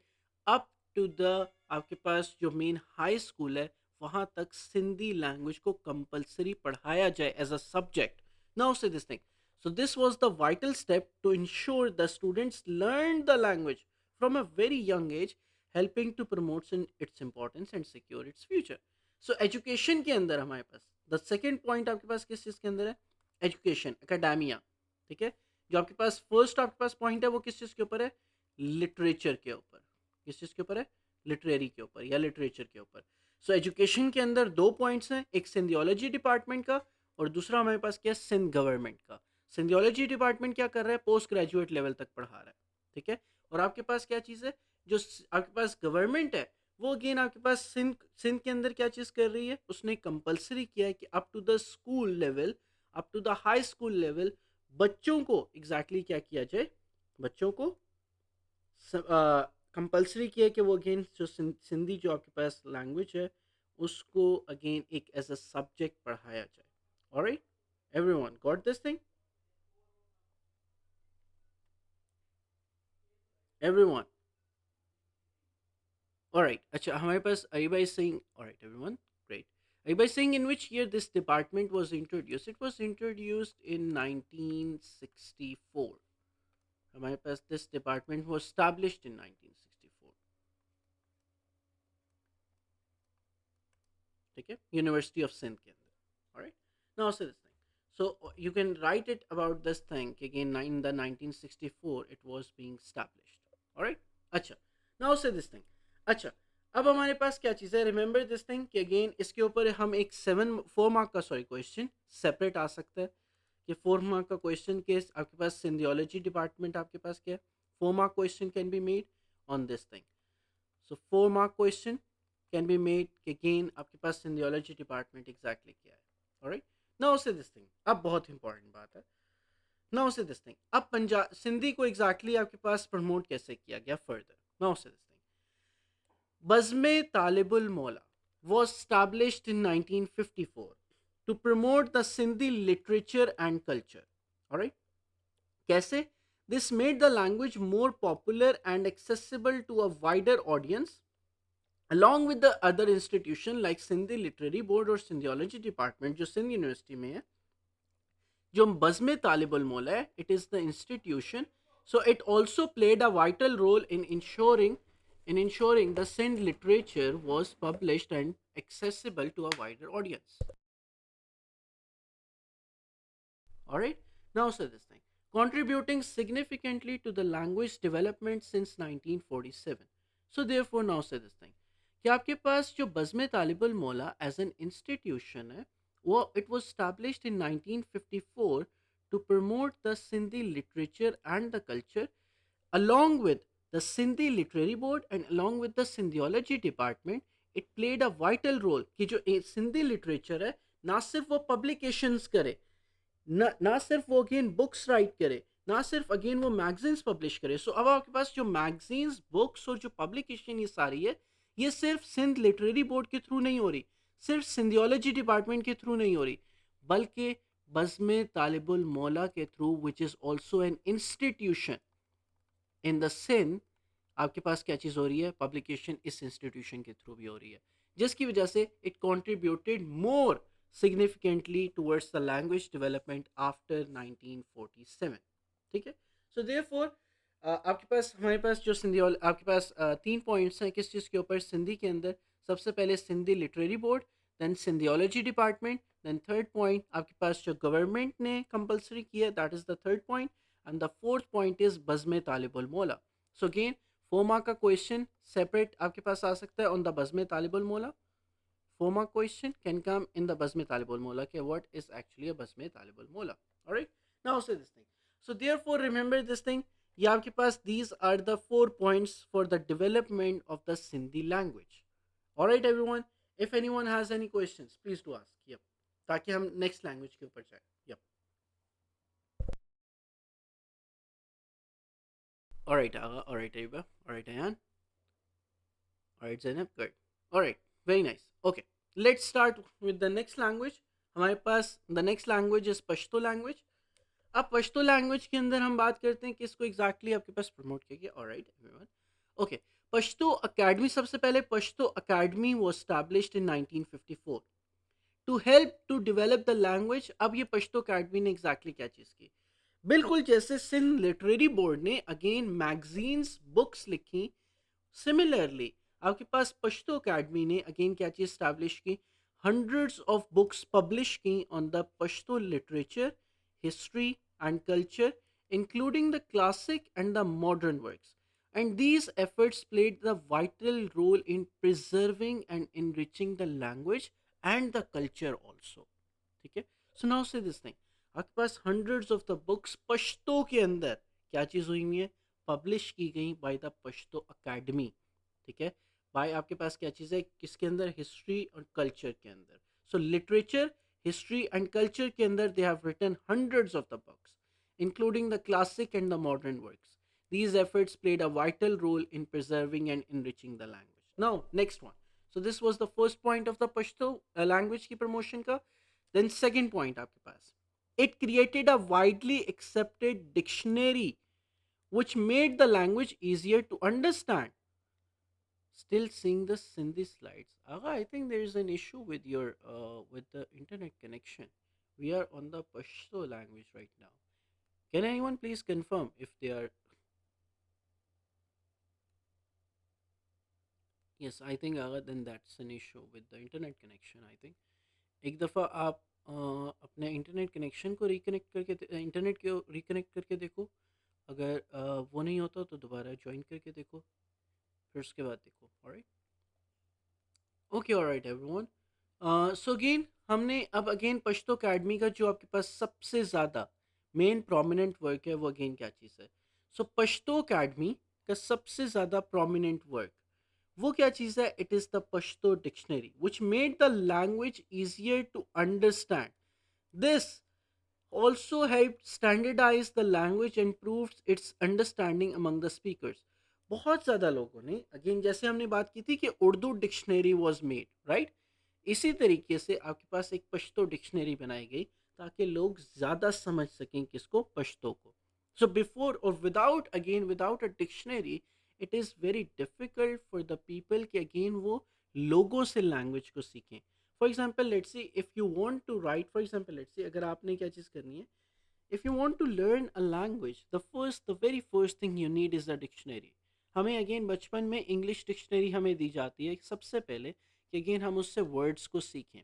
अप टू द आपके पास जो मेन हाई स्कूल है वहाँ तक सिंधी लैंग्वेज को कंपलसरी पढ़ाया जाए as a subject. Now say this thing, so this was the vital step to ensure the students learned the language from a very young age, helping to promote its importance and secure its future. So education के अंदर हमारे पास the second point आपके पास किस चीज़ के अंदर है, एजुकेशन एकेडेमिया। ठीक है, जो आपके पास फर्स्ट आपके पास पॉइंट है वो किस चीज़ के ऊपर है, लिटरेचर के ऊपर। किस चीज़ के ऊपर है, लिटरेरी के ऊपर या लिटरेचर के ऊपर। सो एजुकेशन के अंदर दो पॉइंट्स हैं, एक सिंधियोलॉजी डिपार्टमेंट का और दूसरा हमारे पास क्या है, सिंध गवर्नमेंट का। सिंधियोलॉजी डिपार्टमेंट क्या कर रहा है, पोस्ट ग्रेजुएट लेवल तक पढ़ा रहा है। ठीक है, और आपके पास क्या चीज़ है, जो आपके पास गवर्नमेंट है वो अगेन आपके पास सिंध सिंध के अंदर क्या चीज़ कर रही है, उसने कंपलसरी किया है कि up to the school level, up to the high school level बच्चों को एग्जैक्टली क्या किया जाए, बच्चों को कंपलसरी किया है कि वो अगेन जो सिंधी जो आपके पास लैंग्वेज है उसको अगेन एक एज अ सब्जेक्ट पढ़ाया जाए। Alright, everyone got this thing, everyone alright. अच्छा हमारे पास Areeba is saying alright everyone great, Areeba is saying in which year this department was introduced, it was introduced in 1964। हमारे पास this department was established in 1964। ठीक है, यूनिवर्सिटी ऑफ सिंध के अंदर। Alright, now say this thing, so you can write it about this thing again in the 1964 it was being established. All right, अच्छा now say this thing, अच्छा अब हमारे पास क्या चीज़ है, रिमेंबर दिस थिंग कि अगेन इसके ऊपर हम एक 4 मार्क का सॉरी क्वेश्चन सेपरेट आ सकता है कि 4 मार्क का क्वेश्चन के आपके पास सिंधियोलॉजी डिपार्टमेंट आपके पास क्या है, 4 mark question can be made on this thing. So 4 mark question can be made कि अगेन आपके पास सिंधियोलॉजी डिपार्टमेंट एग्जैक्टली क्या है। Alright, now say this thing, अब बहुत इंपॉर्टेंट बात है, नाउ से दिस थिंग, अब पंजाब सिंधी को एग्जैक्टली आपके पास प्रमोट कैसे किया गया further. Now say this thing, बज़्म तालिबुल मौला was established in 1954 to promote the Sindhi literature and culture. All right. Kaise? This made the language more popular and accessible to a wider audience, along with the other institution like Sindhi Literary Board or Sindhiology Department, जो सिंध यूनिवर्सिटी में है, जो बज़्म तालिबुल मौला है, it is the institution. So it also played a vital role in ensuring the Sindh literature was published and accessible to a wider audience. All right. Now, say this thing, contributing significantly to the language development since 1947. So, therefore, now say this thing, कि आपके पास जो बज़्म तालिबुल मौला एज एन इंस्टीट्यूशन है, वो it was established in 1954 to promote the Sindhi literature and the culture, along with the Sindhi Literary Board and along with the Sindhiology Department. It played a vital role कि जो सिंधी लिटरेचर है, ना सिर्फ वो पब्लिकेशंस करे, ना सिर्फ वो अगेन बुक्स राइट करे, ना सिर्फ अगेन वो मैगजीन्स पब्लिश करे. सो अब आपके पास जो मैगजीन्स, बुक्स और जो पब्लिकेशन ये सारी है, ये सिर्फ सिंध लिटरेरी बोर्ड के थ्रू नहीं हो रही, सिर्फ सिंधियोलॉजी डिपार्टमेंट के थ्रू नहीं हो रही, बल्कि बज़्म तालिबुल मौला के through, which is also an institution in the Sindh. आपके पास क्या चीज़ हो रही है, पब्लिकेशन इस इंस्टीट्यूशन के थ्रू भी हो रही है, जिसकी वजह से it contributed more significantly towards the language development after 1947. ठीक है. सो देयरफॉर आपके पास, हमारे पास जो सिंधी, आपके पास तीन पॉइंट्स हैं किस चीज़ के ऊपर, सिंधी के अंदर. सबसे पहले Sindhi literary board, then Sindhology department, then third point आपके पास जो गवर्नमेंट ने कंपलसरी किया, that is the third point, and the fourth point is Bazm Talibul Maula. So again 4 mark का क्वेश्चन सेपरेट आपके पास आ सकता है ऑन द बज़्म तालिबुल मौला. 4 mark question can come in the Basme Talibul Mola. Okay, what is actually a Basme Talibul Mola? Alright, now say this thing. So, therefore, remember this thing. ये आपके पास, these are the 4 points for the development of the Sindhi language. Alright, everyone. If anyone has any questions, please do ask. Yep. ताकि हम next language के ऊपर जाए. Yep. Alright, Aga. Alright, Aiba. Alright, Ayan. Alright, Zainab. Good. Alright. Very nice. Okay. Let's start with the next language. हमारे पास the next language is Pashto language. अब पश्तो लैंग्वेज के अंदर हम बात करते हैं कि इसको एग्जैक्टली आपके पास प्रमोट किया गया. Alright everyone. Okay. Pashto academy, सबसे पहले पश्तो अकेडमी वो established in 1954 to help to develop the language. अब ये पश्तो अकेडमी ने एग्जैक्टली क्या चीज़ की, बिल्कुल जैसे सिंध लिटरेरी बोर्ड ने अगेन मैगजीन्स, बुक्स लिखी, सिमिलरली आपके पास पश्तो अकेडमी ने अगेन क्या चीज़ स्टैब्लिश की, हंड्रेड्स ऑफ बुक्स पब्लिश की on the Pashto literature, history and culture, including the classic and the modern works. And these efforts played the vital role in preserving and enriching the language and the culture also. ठीक है. So now say this thing. आपके पास hundreds of the books Pashto के अंदर क्या चीज़ हुई हुई है, पब्लिश की गई बाय द पश्तो अकेडमी. ठीक है. बाय आपके पास क्या चीज़ है, किसके अंदर, हिस्ट्री और कल्चर के अंदर. So literature, history and culture के अंदर they have written hundreds of the books including the classic and the modern works. These efforts played a vital role in preserving and enriching the language. Now, next one. So this was the first point of the Pashto language की promotion का. Then second point आपके पास, it created a widely accepted dictionary which made the language easier to understand. Still seeing the Sindhi slides. Aga, I think there is an issue with your with the internet connection. We are on the Pashto language right now. Can anyone please confirm if they are? Yes, I think then that's an issue with the internet connection. I think एक दफ़ा आप अपने इंटरनेट कनेक्शन को रिकनेक्ट करके, इंटरनेट को रिकनेक्ट करके देखो. अगर वो नहीं होता तो दोबारा ज्वाइन करके देखो, फिर उसके बाद देखो. Alright. Okay. Alright everyone. So again हमने अब अगेन पश्तो अकेडमी का जो आपके पास सबसे ज़्यादा मेन प्रोमिनेंट वर्क है वो अगेन क्या चीज़ है. सो पश्तो अकेडमी का सबसे ज़्यादा प्रोमिनेंट वर्क वो क्या चीज़ है, it is the Pashto dictionary which made the language easier to understand. This also helped standardize the language and improved its understanding among the speakers. बहुत ज़्यादा लोगों ने, अगेन जैसे हमने बात की थी कि Urdu dictionary was made, right. इसी तरीके से आपके पास एक पश्तो डिक्शनरी बनाई गई ताकि लोग ज़्यादा समझ सकें किसको, पश्तो को। सो बिफोर और without, again without a dictionary, it is very difficult for the people कि अगेन वो लोगों से लैंग्वेज को सीखें। For example let's see, if you want to write, for example let's see, अगर आपने क्या चीज़ करनी है, if you want to learn a language, the very first thing you need is a dictionary. हमें अगेन बचपन में इंग्लिश डिक्शनरी हमें दी जाती है सबसे पहले, कि अगेन हम उससे वर्ड्स को सीखें,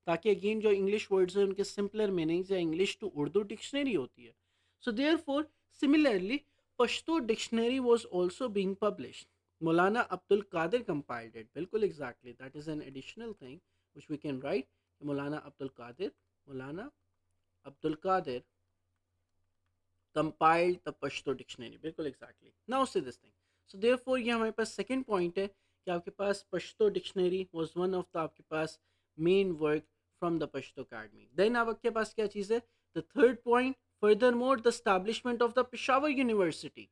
ताकि अगेन जो इंग्लिश वर्ड्स हैं उनके सिंपलर मीनिंग्स, या इंग्लिश टू उर्दू डिक्शनरी होती है। So therefore similarly Pashto dictionary was also being publish. Maulana Abdul Qadir compiled it, बिल्कुल exactly, that is an additional thing which we can write. Maulana Abdul Qadir, Maulana Abdul Qadir compiled the Pashto dictionary, बिल्कुल exactly. Now say this thing, so therefore ये हमारे पास सेकंड पॉइंट है कि आपके पास Pashto dictionary was one of the आपके पास main work from the Pashto academy. Then आपके पास क्या चीज़ है, the third point, furthermore the establishment of the Peshawar university.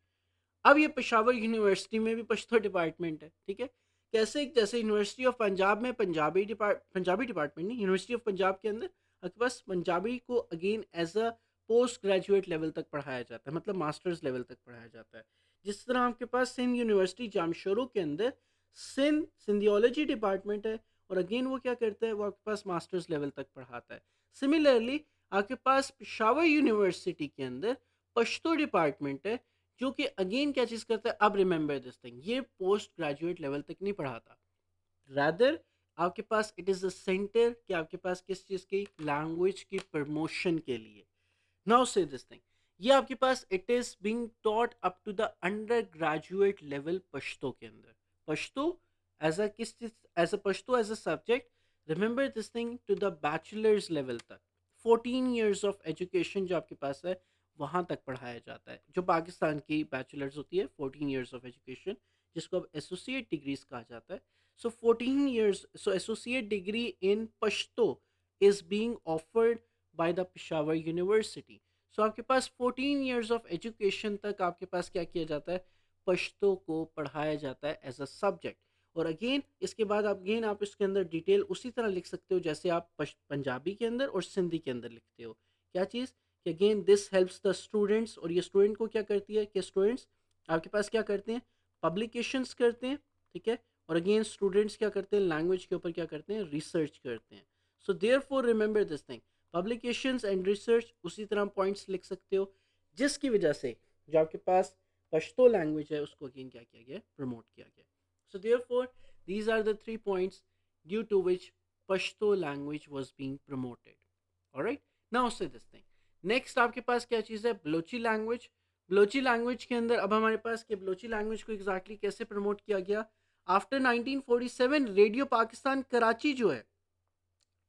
अब ये पेशावर यूनिवर्सिटी में भी पश्तो डिपार्टमेंट है, ठीक है। कैसे, जैसे यूनिवर्सिटी ऑफ पंजाब में पंजाबी डिपार्टमेंट नहीं, यूनिवर्सिटी ऑफ पंजाब के अंदर आपके पास पंजाबी को again as a post graduate level तक पढ़ाया जाता है, मतलब मास्टर्स लेवल तक पढ़ाया जाता है। जिस तरह आपके पास सिंध यूनिवर्सिटी जामशोरों के अंदर सिंधियोलॉजी डिपार्टमेंट है, और अगेन वो क्या करता है, वो आपके पास मास्टर्स लेवल तक पढ़ाता है। सिमिलरली आपके पास पेशावर यूनिवर्सिटी के अंदर पश्तो डिपार्टमेंट है, जो कि अगेन क्या चीज़ करता है, अब रिमेंबर दिस थिंग, ये पोस्ट ग्रेजुएट लेवल तक नहीं पढ़ाता। रादर आपके पास इट इज़ अ सेंटर कि आपके पास किस चीज़ की, लैंग्वेज की प्रमोशन के लिए। नाउ से दिस थिंग, ये आपके पास it is being taught up to the undergraduate level Pashto के अंदर। पश्तो एज अ किस चीज, as a Pashto as a subject, remember this thing, to the bachelors level तक। 14 years ऑफ एजुकेशन जो आपके पास है वहाँ तक पढ़ाया जाता है। जो पाकिस्तान की बैचलर्स होती है 14 years ऑफ एजुकेशन, जिसको अब एसोसिएट डिग्रीज कहा जाता है। So 14 years, so associate degree in Pashto is being offered by the Peshawar university. So आपके पास 14 years ऑफ एजुकेशन तक आपके पास क्या किया जाता है, पश्तो को पढ़ाया जाता है एज अ सब्जेक्ट। और अगेन इसके बाद आप अगेन आप इसके अंदर डिटेल उसी तरह लिख सकते हो जैसे आप पंजाबी के अंदर और सिंधी के अंदर लिखते हो। क्या चीज़, कि again this helps the students, और ये स्टूडेंट को क्या करती है कि स्टूडेंट्स आपके पास क्या करते हैं, पब्लिकेशंस करते हैं, ठीक है। और अगेन स्टूडेंट्स क्या करते हैं, लैंग्वेज के ऊपर क्या करते हैं, रिसर्च करते हैं। So therefore remember this thing, publications and research, उसी तरह पॉइंट्स लिख सकते हो, जिसकी वजह से जो आपके पास पश्तो लैंग्वेज है उसको अगेन क्या किया गया, प्रमोट किया गया। So therefore these are the 3 points due to which Pashto language was being promoted. Alright, now say this thing. Next आपके पास क्या चीज़ है, बलोची लैंग्वेज। बलोची लैंग्वेज के अंदर अब हमारे पास कि बलोची लैंग्वेज को एग्जैक्टली कैसे प्रमोट किया गया। आफ्टर 1947 रेडियो पाकिस्तान कराची जो है,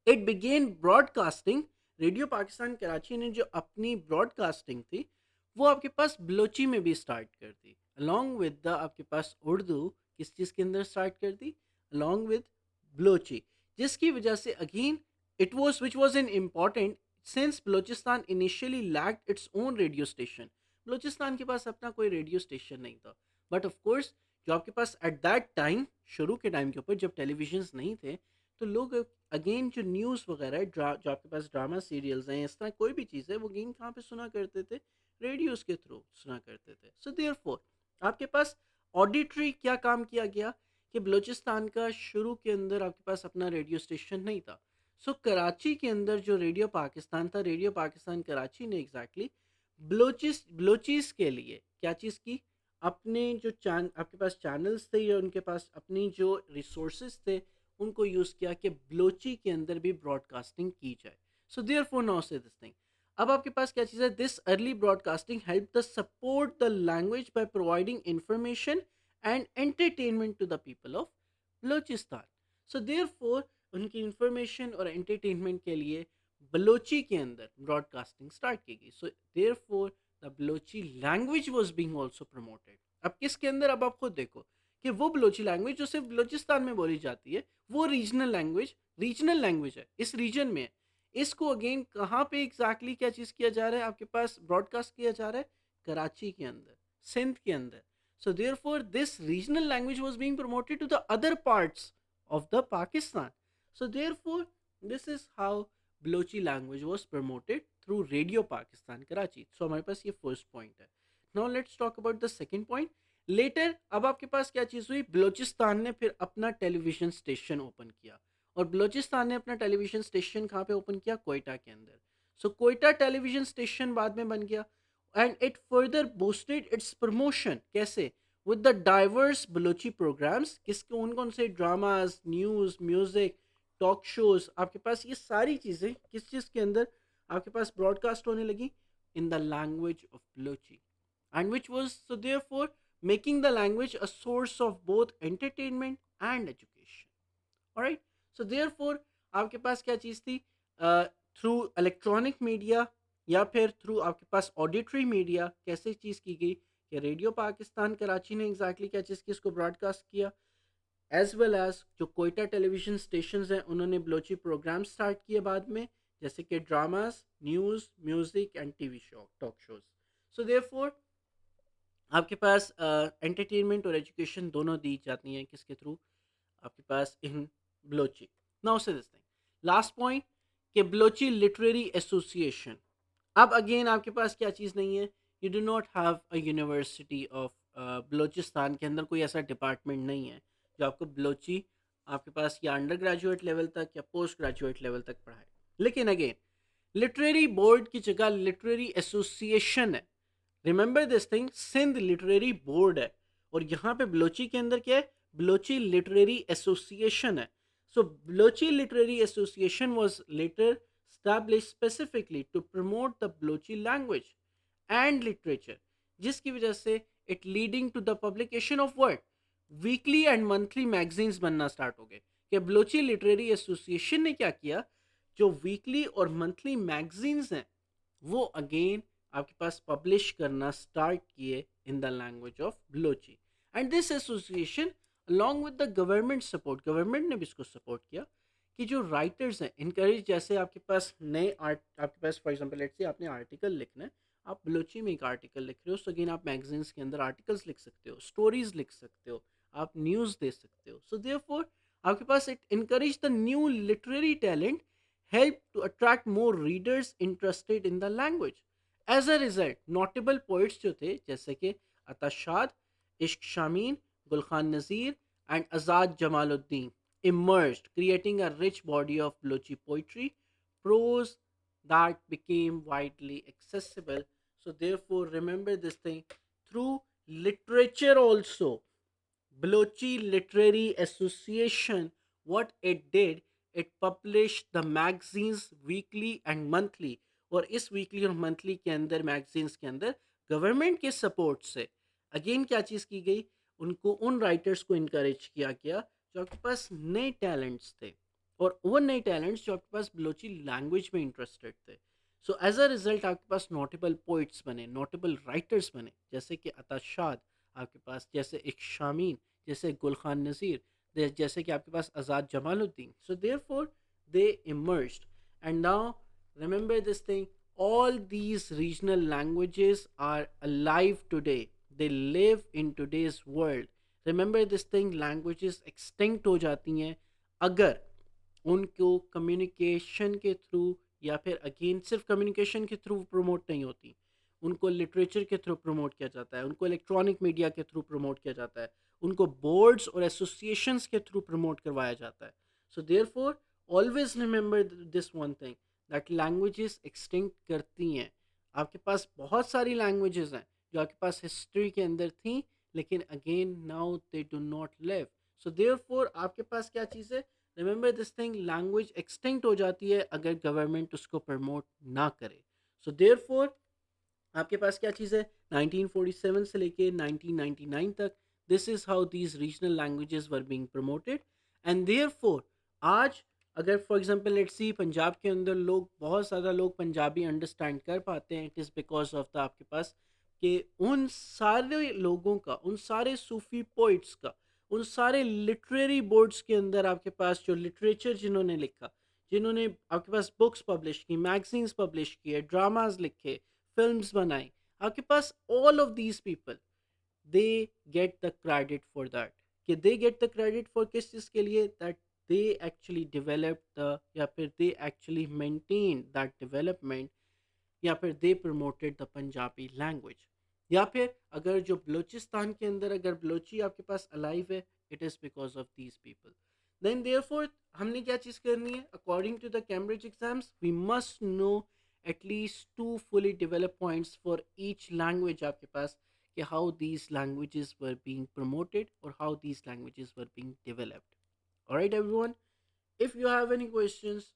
it began broadcasting. Radio Pakistan Karachi ने जो अपनी ब्रॉडकास्टिंग थी वो आपके पास बलोची में भी स्टार्ट कर दी, अलॉन्ग विद द आपके पास उर्दू किस चीज़ के अंदर स्टार्ट कर दी, अलॉन्ग विद बलोची। जिसकी वजह से again it was which was in important since Balochistan initially lacked its own radio station. Balochistan के पास अपना कोई रेडियो स्टेशन नहीं था, बट ऑफ कोर्स जो आपके पास एट दैट टाइम, शुरू के टाइम के ऊपर जब टेलीविजन नहीं थे, तो लोग अगेन जो न्यूज़ वगैरह जो आपके पास ड्रामा सीरियल्स हैं, इस तरह कोई भी चीज़ है, वो अगेन कहाँ पे सुना करते थे, रेडियोस के थ्रू सुना करते थे। सो देयरफॉर आपके पास ऑडिटरी क्या काम किया गया कि बलूचिस्तान का शुरू के अंदर आपके पास अपना रेडियो स्टेशन नहीं था। सो कराची के अंदर जो रेडियो पाकिस्तान था, रेडियो पाकिस्तान कराची ने एग्जैक्टली बलोचिस के लिए क्या चीज़ की, अपने जो आपके पास चैनल्स थे या उनके पास अपनी जो रिसोर्सेज थे उनको यूज़ किया कि बलोची के अंदर भी ब्रॉडकास्टिंग की जाए। So therefore now say this thing, अब आपके पास क्या चीज़ है, this early broadcasting help the support the language by providing information and entertainment to the people of Balochistan. So therefore उनकी इंफॉर्मेशन और एंटरटेनमेंट के लिए बलोची के अंदर ब्रॉडकास्टिंग स्टार्ट की गई। So therefore the Balochi language was being also promoted. अब किसके अंदर, अब आप खुद देखो कि वो बलोची लैंग्वेज जो सिर्फ बलोचिस्तान में बोली जाती है, वो रीजनल लैंग्वेज है, इस रीजन में है। इसको अगेन कहाँ पे एग्जैक्टली क्या चीज़ किया जा रहा है, आपके पास ब्रॉडकास्ट किया जा रहा है कराची के अंदर, सिंध के अंदर। So therefore this regional language was being promoted to the other parts of the Pakistan. So therefore, this is how Balochi language was promoted through Radio Pakistan Karachi. So हमारे पास ये first point है. Now let's talk about the second point. Later अब आपके पास क्या चीज़ हुई, बलोचिस्तान ने फिर अपना टेलीविज़न स्टेशन ओपन किया. और बलोचिस्तान ने अपना टेलीविज़न स्टेशन कहाँ पे ओपन किया, कोयटा के अंदर. सो कोयटा टेलीविज़न स्टेशन बाद में बन गया. And it further boosted its promotion. कैसे? With the diverse Balochi programs. किसके, कौन कौन से dramas, news, music, talk shows, आपके पास ये सारी चीज़ें किस चीज़ के अंदर आपके पास ब्रॉडकास्ट होने लगी, in the language of Balochi. And which was so therefore making the language a source of both entertainment and education. Alright. So therefore आपके पास क्या चीज़ थी, थ्रू इलेक्ट्रॉनिक मीडिया या फिर थ्रू आपके पास ऑडिटरी मीडिया कैसे चीज़ की गई कि रेडियो पाकिस्तान कराची ने एग्जैक्टली क्या चीज़ की, इसको ब्रॉडकास्ट किया. एज वेल एज जो कोयटा टेलीविज़न स्टेशन हैं उन्होंने बलोची प्रोग्राम स्टार्ट किए बाद में, जैसे कि dramas, news, music and TV show, talk shows. So therefore आपके पास एंटरटेनमेंट और एजुकेशन दोनों दी जाती हैं किसके थ्रू, आपके पास इन Balochi. Now say this thing, last point, कि बलोची लिटरेरी एसोसिएशन. अब अगेन आपके पास क्या चीज़ नहीं है, you do not have a university of Balochistan के अंदर कोई ऐसा डिपार्टमेंट नहीं है जो आपको बलोची आपके पास या अंडर ग्रेजुएट लेवल तक या पोस्ट ग्रेजुएट लेवल तक पढ़ाए. लेकिन अगेन लिटरेरी बोर्ड की जगह लिटरेरी एसोसिएशन है. Remember this thing, Sindh literary board है और यहाँ पे बलोची के अंदर क्या है, बलोची लिटरेरी एसोसिएशन है. So Balochi literary association was later established specifically to promote the Balochi language and literature, जिसकी वजह से it leading to the publication of word weekly and monthly magazines बनना स्टार्ट हो गए. कि बलोची लिटरेरी एसोसिएशन ने क्या किया, जो वीकली और मंथली मैगजीन्स हैं वो अगेन आपके पास पब्लिश करना स्टार्ट किए इन the language of Balochi. And this association along with the government support, government ने भी इसको सपोर्ट किया कि जो राइटर्स हैं इनकरेज, जैसे आपके पास नए आर्ट, आपके पास फॉर एग्जांपल लेट्स से आपने आर्टिकल लिखना है, आप बलोची में एक आर्टिकल लिख रहे हो, सो अगेन आप मैगजीन्स के अंदर आर्टिकल्स लिख सकते हो, स्टोरीज लिख सकते हो, आप न्यूज़ दे सकते हो. सो देयरफॉर आपके पास it encourage the new literary talent, help to attract more readers interested in the language. As a result, notable poets जो थे जैसे कि अताशाद, इश्क शामीन, गुलखान नज़ीर and Azad Jamaluddin emerged, creating a rich body of Balochi poetry, prose that became widely accessible. So therefore, remember this thing, through literature also, Balochi Literary Association, what it did, it published the magazines weekly and monthly. और इस वीकली और मंथली के अंदर मैगजीन्स के अंदर गवर्नमेंट के सपोर्ट से अगेन क्या चीज़ की गई, उनको उन राइटर्स को इनकरेज किया गया जो आपके पास नए टैलेंट्स थे और वो नए टैलेंट्स जो आपके पास बलोची लैंग्वेज में इंटरेस्टेड थे. सो एज अ रिजल्ट आपके पास नोटेबल पोइट्स बने, नोटेबल राइटर्स बने, जैसे कि अताशाद आपके पास, जैसे एक शामीन, जैसे गुल खान नज़ीर, जैसे कि आपके पास Azad Jamaluddin. So therefore they emerged. And now remember this thing, all these regional languages are alive today, they live in today's world. Remember this thing, languages extinct हो जाती हैं अगर उनको कम्युनिकेशन के थ्रू या फिर अगेन सिर्फ कम्युनिकेशन के थ्रू प्रमोट नहीं होती, उनको लिटरेचर के थ्रू प्रमोट किया जाता है, उनको इलेक्ट्रॉनिक मीडिया के थ्रू प्रमोट किया जाता है, उनको बोर्ड्स और एसोसिएशंस के थ्रू प्रमोट करवाया जाता है. So therefore always remember this one thing, that languages extinct करती हैं. आपके पास बहुत सारी लैंग्वेजेस हैं जो आपके पास हिस्ट्री के अंदर थी, लेकिन again now they do not live. So therefore आपके पास क्या चीज़ है, remember this thing, language extinct हो जाती है अगर गवर्नमेंट उसको प्रमोट ना करे. सो देयर फोर आपके पास क्या चीज़ है, 1947 से लेके 1999 तक, this is how these regional languages were being promoted. And therefore आज अगर for example let's see Punjab के अंदर लोग, बहुत ज़्यादा लोग पंजाबी अंडरस्टैंड कर पाते हैं, it is because of the आपके पास कि उन सारे लोगों का, उन सारे सूफी पोइट्स का, उन सारे लिटरेरी बोर्ड्स के अंदर आपके पास जो लिटरेचर जिन्होंने लिखा, जिन्होंने आपके पास बुक्स पब्लिश की, मैगजीन्स पब्लिश किए, ड्रामाज लिखे, फिल्म्स बनाई, आपके पास all of these people they get the credit for that. कि they get the credit for किस चीज़ के लिए, that they actually developed the, या फिर they actually maintained that development, या फिर दे प्रमोटेड द पंजाबी लैंग्वेज, या फिर अगर जो बलोचिस्तान के अंदर अगर बलोची आपके पास अलाइव है, it is because of these people. Then therefore हमने क्या चीज़ करनी है, according to the Cambridge exams we must know at least two fully develop points for each language आपके पास, कि how these languages were being promoted और how these languages were being developed. Alright everyone, if you have any questions,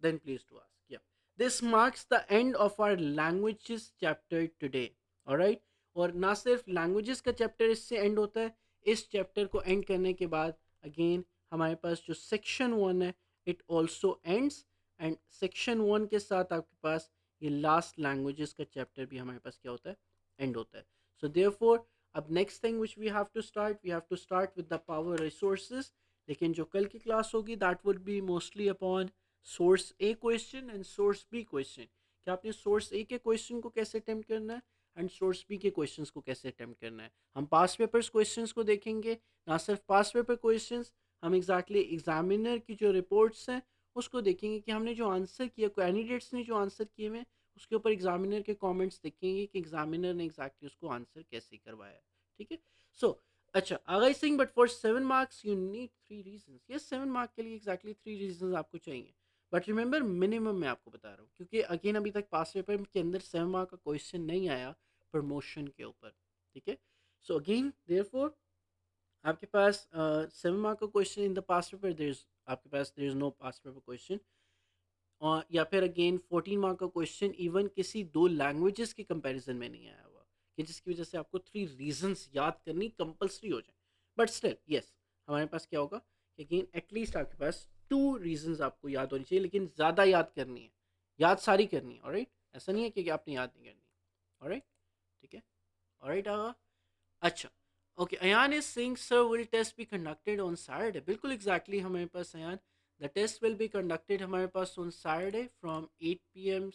then please to ask. Yeah. This marks the end of our languages chapter today. Alright? और ना सिर्फ लैंग्वेजेस का चैप्टर इससे एंड होता है, इस चैप्टर को एंड करने के बाद अगेन हमारे पास जो सेक्शन वन है it also ends, and section one के साथ आपके पास ये लास्ट लैंग्वेजेस का चैप्टर भी हमारे पास क्या होता है, एंड होता है। सो देयरफॉर अब next thing which we have to start with the power resources. लेकिन जो कल की क्लास होगी that would be mostly upon source A question and source B question, कि आपने सोर्स ए के क्वेश्चन को कैसे अटेम्प्ट करना है एंड सोर्स बी के क्वेश्चंस को कैसे अटेम्प्ट करना है। हम पास पेपर्स क्वेश्चंस को देखेंगे, ना सिर्फ पास पेपर क्वेश्चंस, हम एग्जैक्टली एग्जामिनर की जो रिपोर्ट्स हैं उसको देखेंगे, कि हमने जो आंसर किया, कैंडिडेट्स ने जो आंसर किए हुए उसके ऊपर एग्जामिनर के कमेंट्स देखेंगे कि एग्जामिनर ने एग्जैक्टली उसको आंसर कैसे करवाया है। ठीक है, सो अच्छा Aghai Singh, but for 7 marks you need 3 reasons. ये 7 मार्क के लिए एग्जैक्टली 3 रीजंस आपको चाहिए, बट रिमेंबर मिनिमम मैं आपको बता रहा हूँ, क्योंकि अगेन अभी तक पास पेपर के अंदर 7 मार्क का क्वेश्चन नहीं आया प्रमोशन के ऊपर। ठीक है, सो अगेन देयरफॉर आपके पास 7 मार्क का question in the past paper, there is आपके पास there is no past paper question, और या फिर अगेन 14 मार्क का क्वेश्चन इवन किसी दो लैंग्वेजेस के कंपैरिजन में नहीं आया हुआ, कि जिसकी वजह से आपको 3 रीजंस याद करनी कंपलसरी हो जाए। बट स्टिल यस, हमारे पास क्या होगा कि अगेन एटलीस्ट आपके पास 2 रीजंस आपको याद होनी चाहिए, लेकिन ज़्यादा याद करनी है, याद सारी करनी है। ऑलराइट, ऐसा नहीं है कि आपने याद नहीं करनी। ऑलराइट, ठीक है, ऑलराइट आगा। अच्छा, okay, Ayan is sing sir will test be conducted on Saturday. बिल्कुल एग्जैक्टली हमारे पास Ayan, the test will be conducted हमारे पास ऑन सैटरडे फ्रॉम 8 p.m.